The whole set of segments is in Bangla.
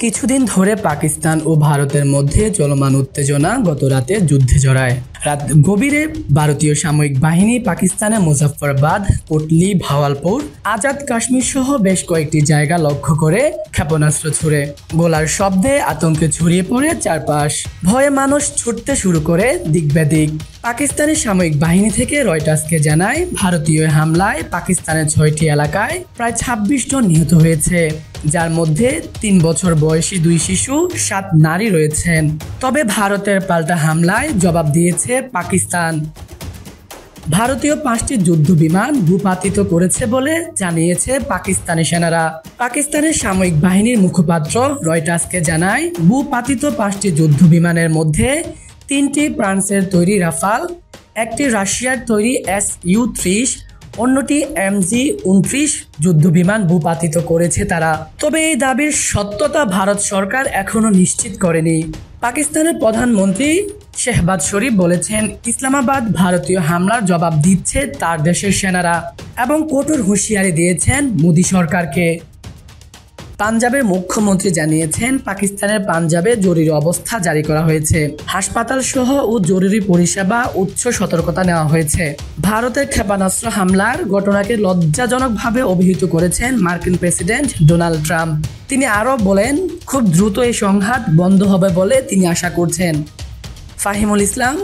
কিছুদিন ধরে পাকিস্তান ও ভারতের মধ্যে চলমান উত্তেজনা গত রাতে যুদ্ধে জড়ায়। রাত গভীরে ভারতীয় সামরিক বাহিনী পাকিস্তানের মুজাফফরাবাদ, কোটলি, ভাওয়ালপুর, আজাদ কাশ্মীর সহ বেশ কয়েকটি জায়গা লক্ষ্য করে ক্ষেপণাস্ত্র ছুড়ে। গোলার শব্দে আতঙ্কে ছড়িয়ে পড়ে চারপাশ। ভয়ে মানুষ ছুটতে শুরু করে দিক বেদিক। পাকিস্তানি সামরিক বাহিনী থেকে রয়টার্সকে জানায়, ভারতীয় হামলায় পাকিস্তানের 6টি এলাকায় প্রায় 26 জন নিহত হয়েছে, যার মধ্যে 3 বছর বয়সী 2 শিশু, 7 নারী রয়েছেন। তবে ভারতের পাল্টা হামলায় জবাব দিয়েছে পাকিস্তান। ভারতীয় 5টি যুদ্ধ বিমান ভূপাতিত করেছে বলে জানিয়েছে পাকিস্তানি সেনারা। পাকিস্তানের সামরিক বাহিনীর মুখপাত্র রয়টার্সকে জানায়, ভূপাতিত 5টি যুদ্ধ বিমানের মধ্যে 3টি ফ্রান্সের তৈরি রাফাল, একটি রাশিয়ার তৈরি Su-30, অন্যটি MG-29 যুদ্ধ বিমান ভূপাতিত করেছে তারা। তবে এই দাবির সত্যতা ভারত সরকার এখনো নিশ্চিত করেনি। পাকিস্তানের প্রধানমন্ত্রী শেহবাজ শরীফ বলেছেন, ইসলামাবাদ ভারতীয় হামলার জবাব দিচ্ছে তার দেশের সেনারা, এবং কঠোর হুঁশিয়ারি দিয়েছেন মোদী সরকারকে। পাঞ্জাবের মুখ্যমন্ত্রী জানিয়েছেন, পাকিস্তানের পাঞ্জাবে জরুরি অবস্থা জারি করা হয়েছে। হাসপাতাল সহ ও জরুরি পরিষেবা উচ্চ সতর্কতা নেওয়া হয়েছে। ভারতের ক্ষেপণাস্ত্র হামলার ঘটনাকে লজ্জাজনকভাবে অভিহিত করেছেন মার্কিন প্রেসিডেন্ট ডোনাল্ড ট্রাম্প। তিনি আরও বলেন, খুব দ্রুত এই সংঘাত বন্ধ হবে বলে তিনি আশা করছেন। ফাহিমুল ইসলাম,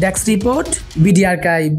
ডেস্ক রিপোর্ট, বিডি আর্কাইভ।